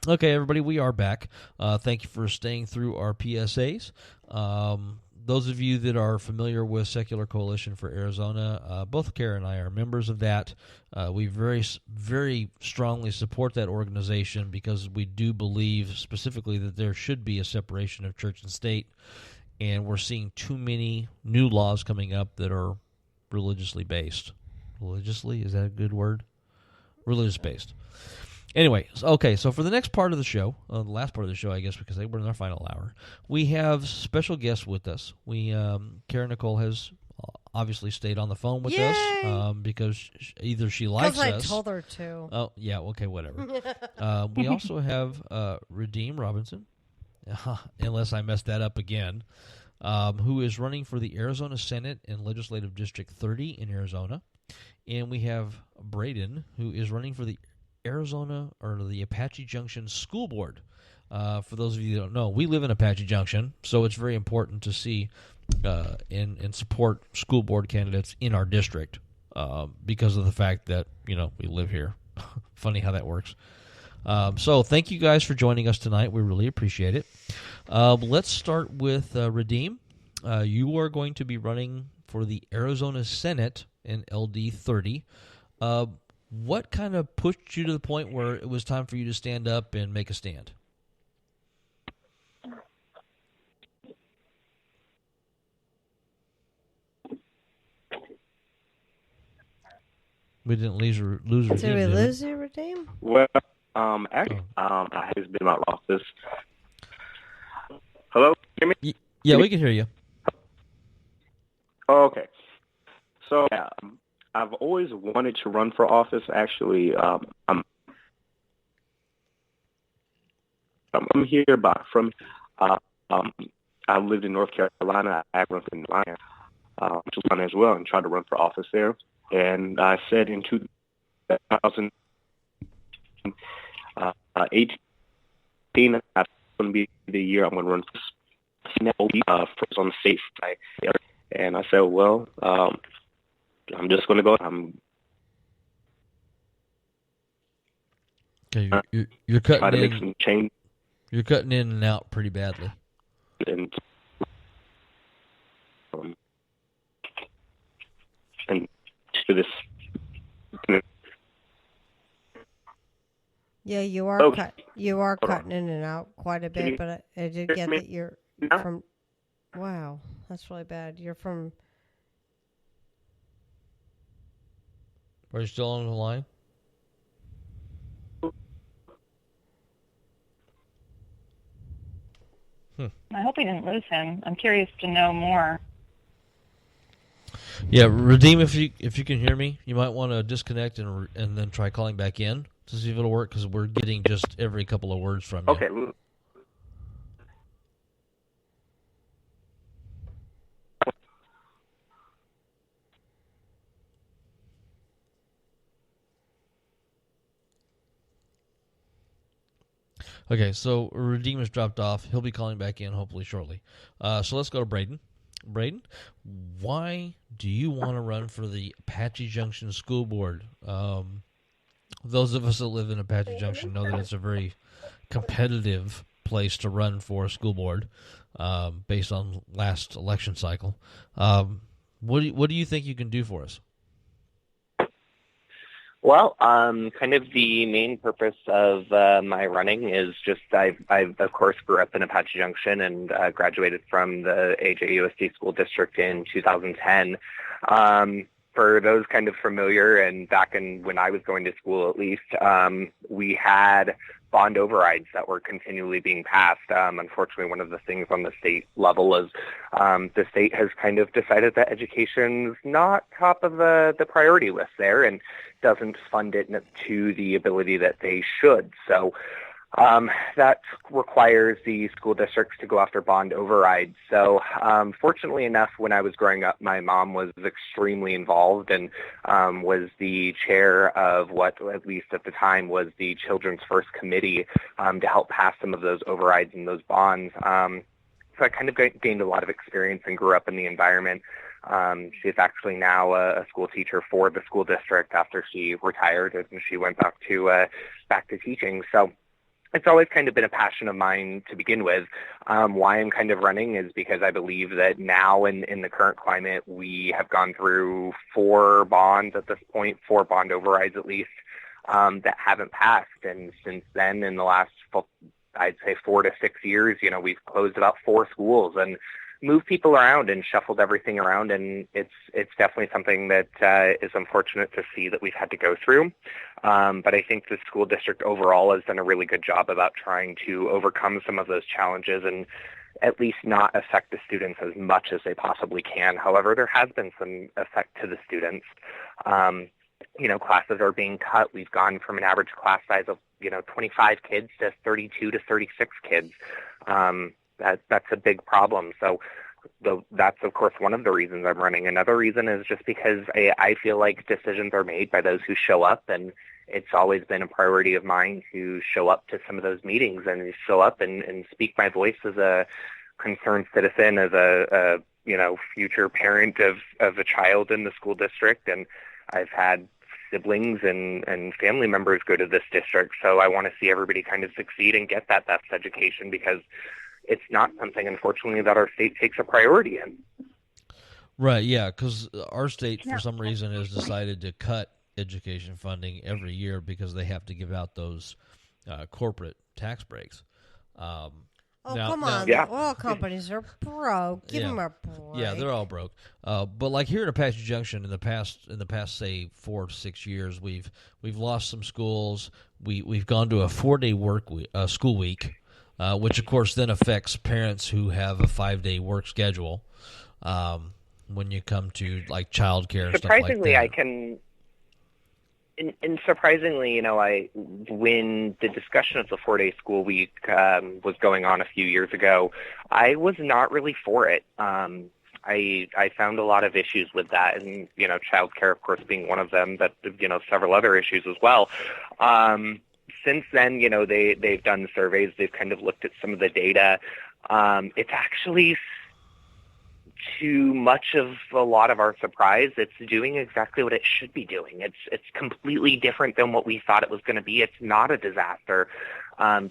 Okay, everybody, we are back. Thank you for staying through our PSAs. Those of you that are familiar with Secular Coalition for Arizona, both Kara and I are members of that. We very strongly support that organization because we do believe specifically that there should be a separation of church and state, and we're seeing too many new laws coming up that are religiously based. Religiously? Is that a good word? Religious based. Anyway, okay, so for the next part of the show, the last part of the show, I guess, because we're in our final hour, we have special guests with us. Karen Nicole has obviously stayed on the phone with us because either she likes us. Because I told her to. Oh, yeah, okay, whatever. We also have Redeem Robinson, unless I messed that up again, who is running for the Arizona Senate in Legislative District 30 in Arizona. And we have Braden, who is running for the Arizona or the Apache Junction School Board. For those of you that don't know, we live in Apache Junction, so it's very important to see and support school board candidates in our district because of the fact that we live here. Funny how that works. So thank you guys for joining us tonight. We really appreciate it. Let's start with Redeem. You are going to be running for the Arizona Senate in LD 30. What kind of pushed you to the point where it was time for you to stand up and make a stand? We didn't lose Redeem. Did we lose you, Redeem? Well, actually, I has been in my office. Hello? Can you hear me? Yeah, we can hear you. Oh, okay. So, yeah, I've always wanted to run for office. Actually, I'm here I lived in North Carolina. I grew up in Atlanta as well, and tried to run for office there. And I said in 2018, that's going to be the year I'm going to run first on the state side. And I said, well, I'm just going to go. Okay, you're cutting try to in. Make some change. You're cutting in and out pretty badly. And to this. Yeah, you are cutting in and out quite a bit, but I did get that you're from. Wow, that's really bad. You're from. Are you still on the line? I hope we didn't lose him. I'm curious to know more. Yeah, Redeem, if you can hear me, you might want to disconnect and then try calling back in to see if it'll work, because we're getting just every couple of words from you. Okay. Okay, so Redeem has dropped off. He'll be calling back in hopefully shortly. So let's go to Braden. Braden, why do you want to run for the Apache Junction School Board? Those of us that live in Apache Junction know that it's a very competitive place to run for a school board based on last election cycle. What do you think you can do for us? Well, kind of the main purpose of my running is just I of course grew up in Apache Junction and graduated from the AJUSD school district in 2010. For those kind of familiar, and back in when I was going to school at least, we had bond overrides that were continually being passed. Unfortunately, one of the things on the state level is the state has kind of decided that education's not top of the priority list there and doesn't fund it to the ability that they should. So that requires the school districts to go after bond overrides. So fortunately enough, when I was growing up, my mom was extremely involved and was the chair of what, at least at the time, was the Children's First Committee to help pass some of those overrides and those bonds. So I kind of gained a lot of experience and grew up in the environment. She's actually now a school teacher for the school district after she retired and she went back to teaching. So it's always kind of been a passion of mine to begin with. Why I'm kind of running is because I believe that now in the current climate, we have gone through 4 bonds at this point, 4 bond overrides at least, that haven't passed. And since then, in the last, I'd say 4 to 6 years, we've closed about 4 schools and moved people around and shuffled everything around, and it's definitely something that is unfortunate to see that we've had to go through. But I think the school district overall has done a really good job about trying to overcome some of those challenges and at least not affect the students as much as they possibly can. However, there has been some effect to the students. Classes are being cut. We've gone from an average class size of 25 kids to 32 to 36 kids. That's a big problem. So that's, of course, one of the reasons I'm running. Another reason is just because I feel like decisions are made by those who show up, and it's always been a priority of mine to show up to some of those meetings and show up and speak my voice as a concerned citizen, as a future parent of a child in the school district. And I've had siblings and family members go to this district, so I want to see everybody kind of succeed and get that best education, because it's not something, unfortunately, that our state takes a priority in. Right, yeah, because our state, for some reason, has decided to cut education funding every year because they have to give out those corporate tax breaks. Come on. The oil companies are broke. Give them a break. Yeah, they're all broke. But like here in Apache Junction, in the past, say 4 to 6 years, we've lost some schools. We've gone to a 4-day school week, which of course then affects parents who have a 5-day work schedule. When you come to like childcare, and stuff like that. Surprisingly, I can. And surprisingly, when the discussion of the 4-day school week was going on a few years ago, I was not really for it. I found a lot of issues with that, and childcare, of course, being one of them, but several other issues as well. Since then, they've done surveys. They've kind of looked at some of the data. It's actually, to much of a lot of our surprise, it's doing exactly what it should be doing. It's completely different than what we thought it was going to be. It's not a disaster.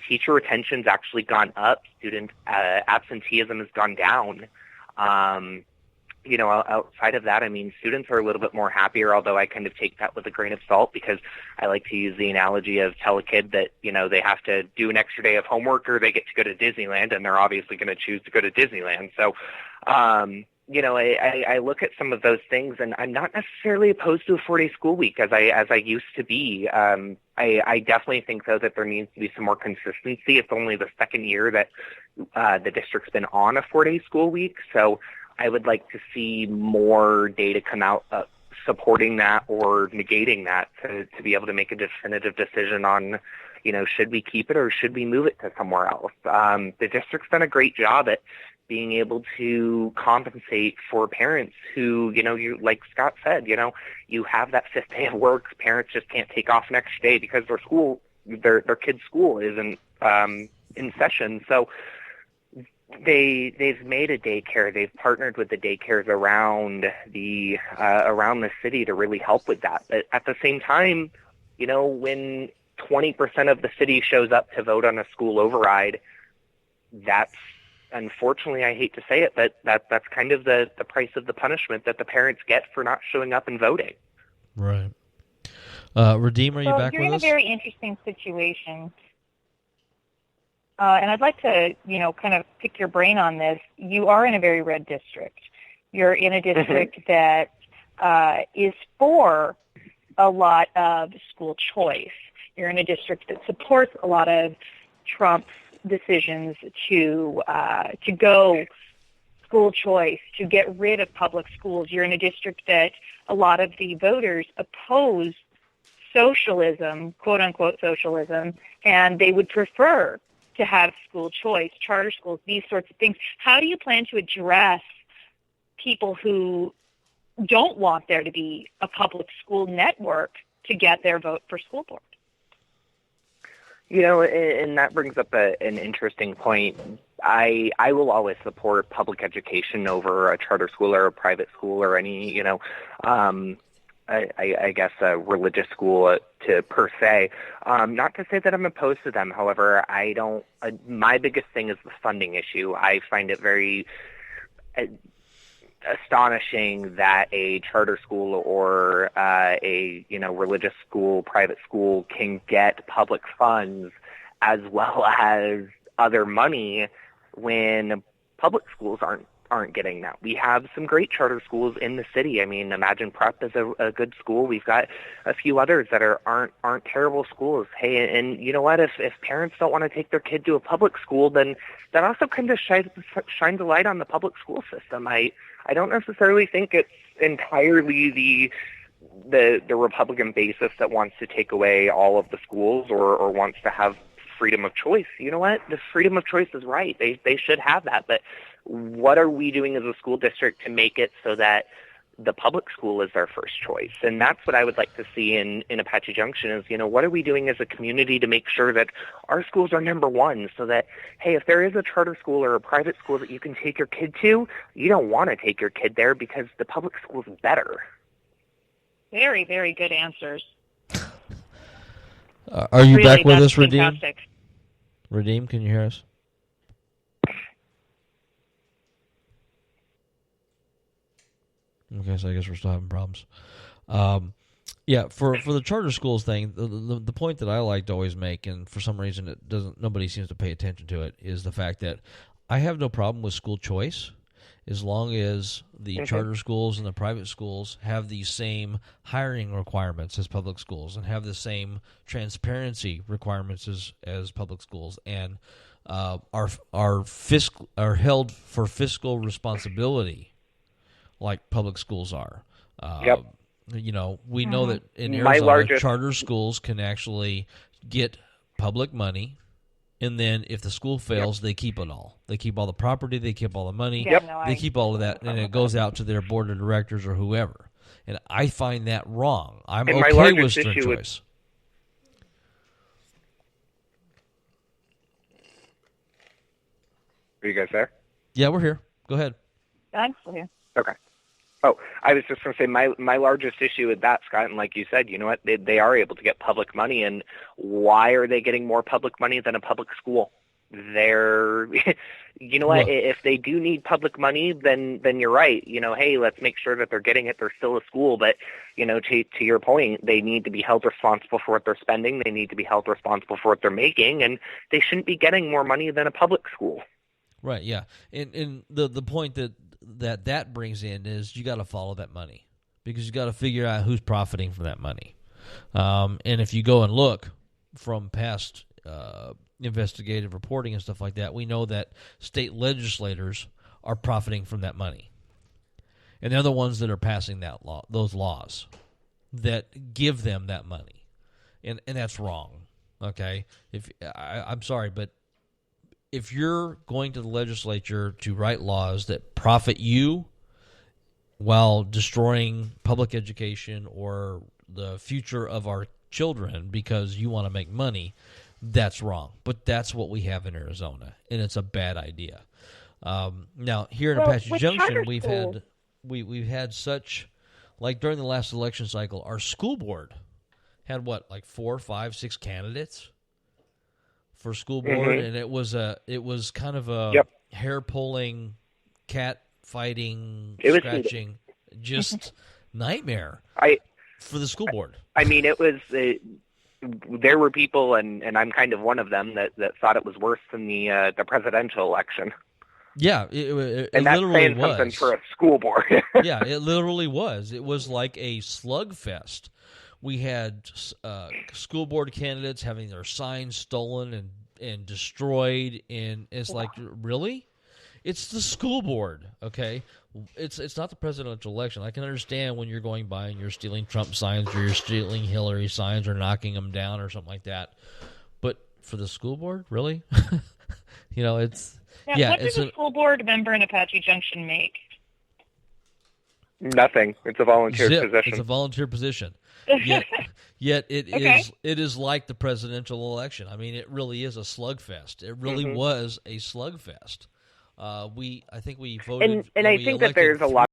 Teacher retention's actually gone up. Student absenteeism has gone down. Outside of that, students are a little bit more happier, although I kind of take that with a grain of salt, because I like to use the analogy of tell a kid that, they have to do an extra day of homework or they get to go to Disneyland, and they're obviously going to choose to go to Disneyland. So, I look at some of those things, and I'm not necessarily opposed to a 4-day school week as I used to be. I definitely think, though, that there needs to be some more consistency. It's only the second year that the district's been on a 4-day school week, so I would like to see more data come out supporting that or negating that to be able to make a definitive decision on, should we keep it or should we move it to somewhere else. The district's done a great job at being able to compensate for parents who, you, like Scott said, you have that 5th day of work. Parents just can't take off an extra day because their kid's school isn't in session. So they've made a daycare. They've partnered with the daycares around the city to really help with that. But at the same time, when 20% of the city shows up to vote on a school override, that's, unfortunately, I hate to say it, but that's kind of the price of the punishment that the parents get for not showing up and voting. Right. Redeem, are you back with us? You're in a very interesting situation. And I'd like to, kind of pick your brain on this. You are in a very red district. You're in a district that is for a lot of school choice. You're in a district that supports a lot of Trump's decisions to go school choice, to get rid of public schools. You're in a district that a lot of the voters oppose socialism, quote-unquote socialism, and they would prefer to have school choice, charter schools, these sorts of things. How do you plan to address people who don't want there to be a public school network to get their vote for school board? And that brings up an interesting point. I will always support public education over a charter school or a private school or any, I guess, a religious school to per se. Not to say that I'm opposed to them. However, I don't. My biggest thing is the funding issue. I find it very astonishing that a charter school or a religious school, private school can get public funds as well as other money when public schools aren't getting that. We have some great charter schools in the city. I mean, Imagine Prep is a good school. We've got a few others that aren't terrible schools. Hey, and you know what? If parents don't want to take their kid to a public school, then that also kind of shines a light on the public school system. I don't necessarily think it's entirely the Republican basis that wants to take away all of the schools or wants to have freedom of choice. You know what? The freedom of choice is right. They should have that. But what are we doing as a school district to make it so that the public school is our first choice? And that's what I would like to see in Apache Junction is, what are we doing as a community to make sure that our schools are number one so that, hey, if there is a charter school or a private school that you can take your kid to, you don't want to take your kid there because the public school is better. Very, very good answers. Are you really, back with us, Redeem? Fantastic. Redeem, can you hear us? Okay, so I guess we're still having problems. Yeah, for the charter schools thing, the point that I like to always make, and for some reason nobody seems to pay attention to it, is the fact that I have no problem with school choice as long as the charter schools and the private schools have the same hiring requirements as public schools and have the same transparency requirements as public schools and are held for fiscal responsibility like public schools are. Yep. We know that in Arizona, charter schools can actually get public money, and then if the school fails, they keep it all. They keep all the property, they keep all the money, they keep all of that, and it goes out to their board of directors or whoever. And I find that wrong. I'm okay with strict choice. Are you guys there? Yeah, we're here. Go ahead. I'm still here. Okay. Oh, I was just going to say my largest issue with that, Scott, and like you said, you know what, they are able to get public money, and why are they getting more public money than a public school? They're, you know what, if they do need public money, then you're right. Hey, let's make sure that they're getting it. They're still a school, but, to your point, they need to be held responsible for what they're spending. They need to be held responsible for what they're making, and they shouldn't be getting more money than a public school. Right, yeah. And the point that brings in is you got to follow that money because you got to figure out who's profiting from that money. And if you go and look from past investigative reporting and stuff like that, we know that state legislators are profiting from that money. And they're the ones that are passing those laws that give them that money. And that's wrong, okay? I'm sorry, but if you're going to the legislature to write laws that profit you while destroying public education or the future of our children because you want to make money, that's wrong. But that's what we have in Arizona, and it's a bad idea. Now, here in Apache Junction, we've had such, like during the last election cycle, our school board had 4, 5, 6 candidates for school board, and it was kind of a hair pulling, cat fighting, scratching, just nightmare for the school board. I mean, it was. There were people, and I'm kind of one of them that thought it was worse than the presidential election. Yeah, it and that's literally saying was something for a school board. Yeah, it literally was. It was like a slugfest. We had school board candidates having their signs stolen and destroyed, and it's like, really? It's the school board, okay? It's not the presidential election. I can understand when you're going by and you're stealing Trump signs or you're stealing Hillary signs or knocking them down or something like that. But for the school board, really? It's... Now, what does a school board member in Apache Junction make? Nothing. It's a volunteer position. It's a volunteer position. Yet it is like the presidential election. I mean, it really is a slugfest. It really was a slugfest. I think we voted, and I think that there's a lot